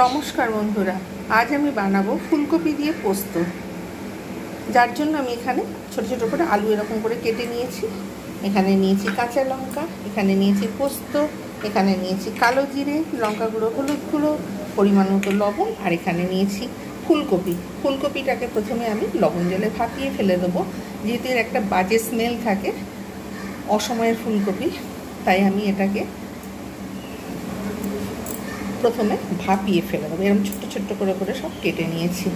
নমস্কার বন্ধুরা, আজ আমি বানাবো ফুলকপি দিয়ে পোস্ত। যার জন্য আমি এখানে ছোট ছোট করে আলু এরকম করে কেটে নিয়েছি। এখানে নিয়েছি কাঁচা লঙ্কা, এখানে নিয়েছি পোস্ত, এখানে নিয়েছি কালো জিরে, লঙ্কা গুঁড়ো, হলুদ গুঁড়ো, পরিমাণ মতো লবণ, আর এখানে নিয়েছি ফুলকপি। ফুলকপিটাকে প্রথমে আমি লবণ জলে ভাপিয়ে ফেলে দেবো, যেহেতু এর একটা বাজে স্মেল থাকে অসময়ের ফুলকপি, তাই আমি এটাকে প্রথমে ভাপিয়ে ফেলে দেবো। এরকম ছোট্ট ছোট্ট করে করে সব কেটে নিয়েছি।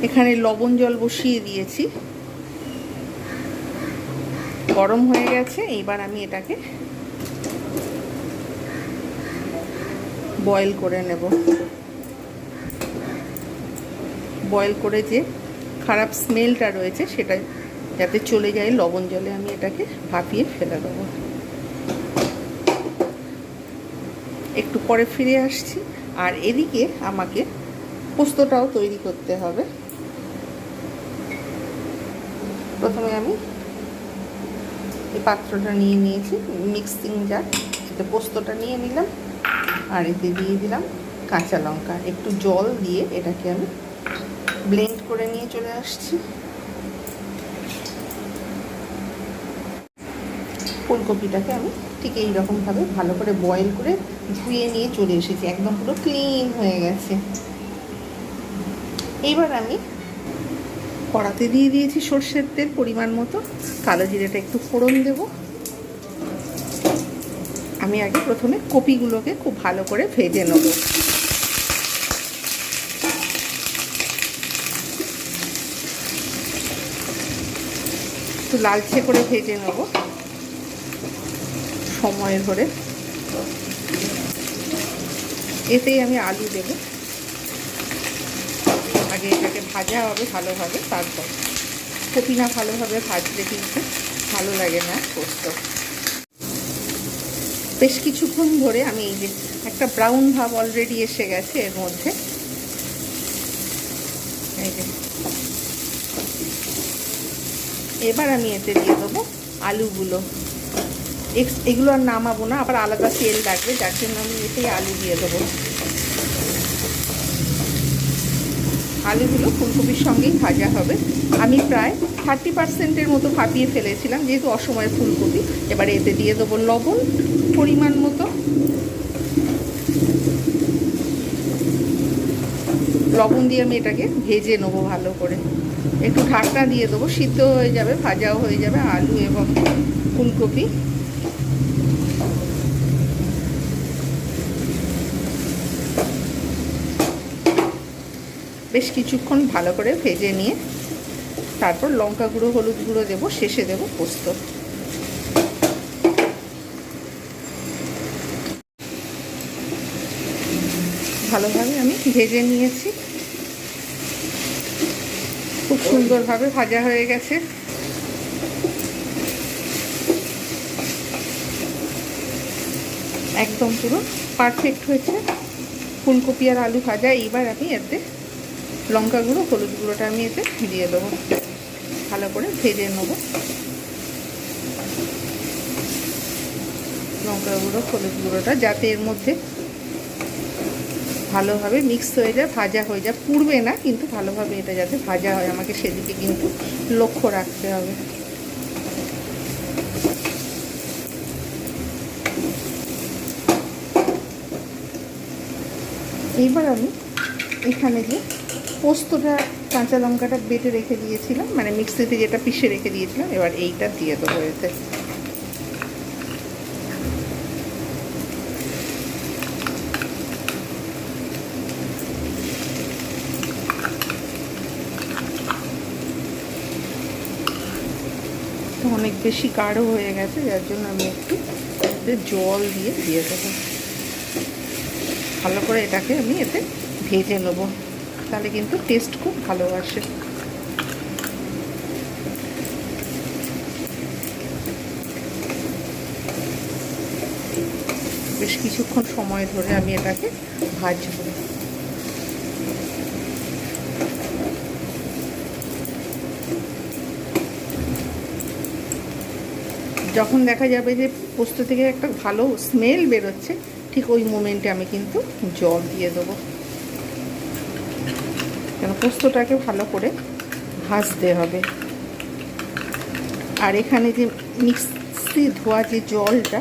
এখানে লবণ জল বসিয়ে দিয়েছি, গরম হয়ে গেছে। এইবার আমি এটাকে বয়েল করে নেব। বয়েল করে যে খারাপ স্মেলটা রয়েছে সেটা যাতে চলে যায়, লবণ জলে আমি এটাকে ভাপিয়ে ফেলে দেবো। একটু পরে ফিরে আসছি। আর এদিকে আমাকে পোস্তটাও তৈরি করতে হবে। প্রথমে আমি এই পাত্রটা নিয়ে নিয়েছি, মিক্সিং জার, এতে পোস্তটা নিয়ে নিলাম, আর এতে দিয়ে দিলাম কাঁচা লঙ্কা। একটু জল দিয়ে এটাকে আমি ব্লেন্ড করে নিয়ে চলে আসছি। ফুলকপিটাকে আমি ঠিক এইরকমভাবে ভালো করে বয়েল করে ধুয়ে নিয়ে চলে এসেছি, একদম পুরো ক্লিন হয়ে গেছে। এইবার আমি কড়াতে দিয়ে দিয়েছি সর্ষের তেল পরিমাণ মতো, কালো জিরেটা একটু ফোড়ন দেব। আমি আগে প্রথমে কপিগুলোকে খুব ভালো করে ভেজে নেব। একটু লালচে করে ভেজে নেব সময় ধরে। এতেই আমি আলু দেব। আগে এটাকে ভাজা হবে ভালোভাবে, তারপর কপি না ভালোভাবে ভাজলে কিন্তু ভালো লাগে না পোস্ত। বেশ কিছুক্ষণ ধরে আমি এই যে একটা ব্রাউন ভাব অলরেডি এসে গেছে এর মধ্যে। এই যে এবার আমি এতে দিয়ে দেবো আলুগুলো। এগুলো আর নামাবো না, আবার আলাদা তেল লাগবে, যার জন্য আমি এতেই আলু দিয়ে দেবো। আলুগুলো ফুলকপির সঙ্গেই ভাজা হবে। আমি প্রায় 30% মতো ভাপিয়ে ফেলেছিলাম, যেহেতু অসময়ের ফুলকপি। এবারে এতে দিয়ে দেবো লবণ পরিমাণ মতো। লবণ দিয়ে আমি এটাকে ভেজে নেবো ভালো করে। একটু ঢাকনা দিয়ে দেবো, সিদ্ধ হয়ে যাবে, ভাজাও হয়ে যাবে আলু এবং ফুলকপি। বেশ কিছুক্ষণ ভালো করে ভেজে নিয়ে তারপর লঙ্কা গুঁড়ো, হলুদ গুঁড়ো দেবো, শেষে দেবো পোস্ত। ভালোভাবে আমি ভেজে নিয়েছি, খুব সুন্দরভাবে ভাজা হয়ে গেছে। একদম পুরো পারফেক্ট হয়েছে ফুলকপি আর আলু ভাজা। এইবার আমি এতে লঙ্কা গুঁড়ো, হলুদ গুঁড়োটা আমি এতে দিয়ে দেবো, ভালো করে ভেজে নেবো। লঙ্কা গুঁড়ো, হলুদ গুঁড়োটা যাতে এর মধ্যে ভালোভাবে মিক্স হয়ে যায়, ভাজা হয়ে যায়, পুড়বে না, কিন্তু ভালোভাবে এটা যাতে ভাজা হয় আমাকে সেদিকে কিন্তু লক্ষ্য রাখতে হবে। এইবার আমি এখানে যে পোস্তটা, কাঁচা লঙ্কাটা বেটে রেখে দিয়েছিলাম, মানে মিক্সিতে যেটা পিষে রেখে দিয়েছিলাম, এবার এইটা দিয়ে দেবো এতে। অনেক বেশি গাঢ় হয়ে গেছে, যার জন্য আমি একটু জল দিয়ে দেবো। ভালো করে এটাকে আমি এতে ভেজে নেবো, তাহলে কিন্তু টেস্ট খুব ভালো আসে। বেশ কিছুক্ষণ সময় ধরে আমি এটাকে ভাজবো। যখন দেখা যাবে যে পোস্ত থেকে একটা ভালো স্মেল বেরোচ্ছে, ঠিক ওই মোমেন্টে আমি কিন্তু জল দিয়ে দেবো, কেন পোস্তটাকে ভালো করে ভাজতে হবে। আর এখানে যে মিক্সি ধোয়া যে জলটা,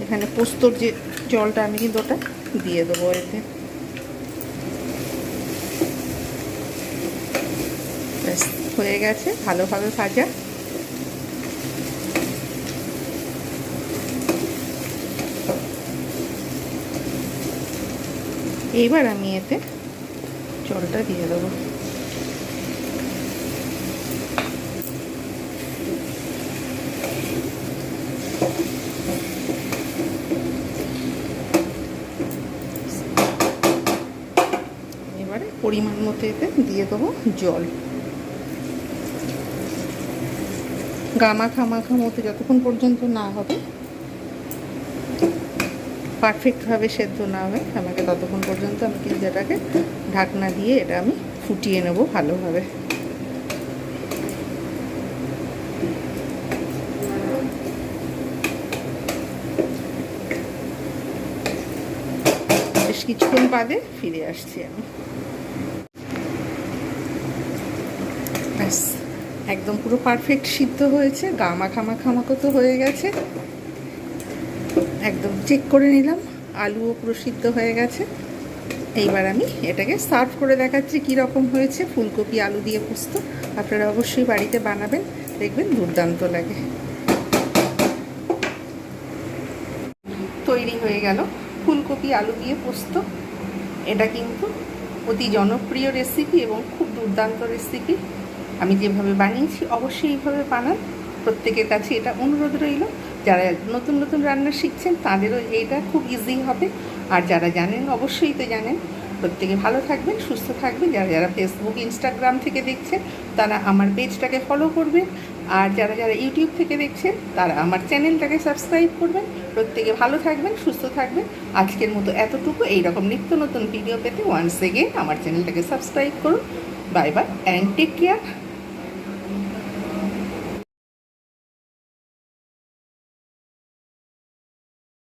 এখানে পোস্তর যে জলটা, আমি কিন্তু ওটা দিয়ে দেবো এতে। ব্যাস হয়ে গেছে ভালোভাবে ভাজা। এইবার আমি এতে জলটা দিয়ে দেবো। এবারে পরিমাণ মতো এতে দিয়ে দেবো জল। গামাখা মাখা মতো যতক্ষণ পর্যন্ত না হবে, পারফেক্টভাবে সেদ্ধ না হবে আমাকে, ততক্ষণ পর্যন্ত আমি কিন্তু এটাকে ঢাকনা দিয়ে এটা আমি ফুটিয়ে নেব ভালোভাবে। বেশ কিছুক্ষণ বাদে ফিরে আসছি আমি। ব্যাস একদম পুরো পারফেক্ট সিদ্ধ হয়েছে, গামাখা মাখা মাখা তো হয়ে গেছে। একদম চেক করে নিলাম, আলুও পুরো সিদ্ধ হয়ে গেছে। এইবার আমি এটাকে সার্ভ করে দেখাচ্ছি কীরকম হয়েছে। ফুলকপি আলু দিয়ে পোস্ত আপনারা অবশ্যই বাড়িতে বানাবেন, দেখবেন দুর্দান্ত লাগে। তৈরি হয়ে গেল ফুলকপি আলু দিয়ে পোস্ত। এটা কিন্তু অতি জনপ্রিয় রেসিপি এবং খুব দুর্দান্ত রেসিপি। আমি যেভাবে বানিয়েছি অবশ্যই এইভাবে বানান। প্রত্যেকের কাছে এটা অনুরোধ রইল, যারা নতুন নতুন রান্না শিখছেন তাদেরও এটা খুব ইজি হবে, আর যারা জানেন অবশ্যই তো জানেন। প্রত্যেকে ভালো থাকবেন, সুস্থ থাকবেন। যারা যারা ফেসবুক ইনস্টাগ্রাম থেকে দেখছেন তারা আমার পেজটাকে ফলো করবেন, আর যারা যারা ইউটিউব থেকে দেখছেন তারা আমার চ্যানেলটাকে সাবস্ক্রাইব করবেন। প্রত্যেকে ভালো থাকবেন, সুস্থ থাকবেন। আজকের মতো এতটুকু। এইরকম নিত্য নতুন ভিডিও পেতে ওয়ান্স এগেইন আমার চ্যানেলটাকে সাবস্ক্রাইব করুন। Bye bye and take care.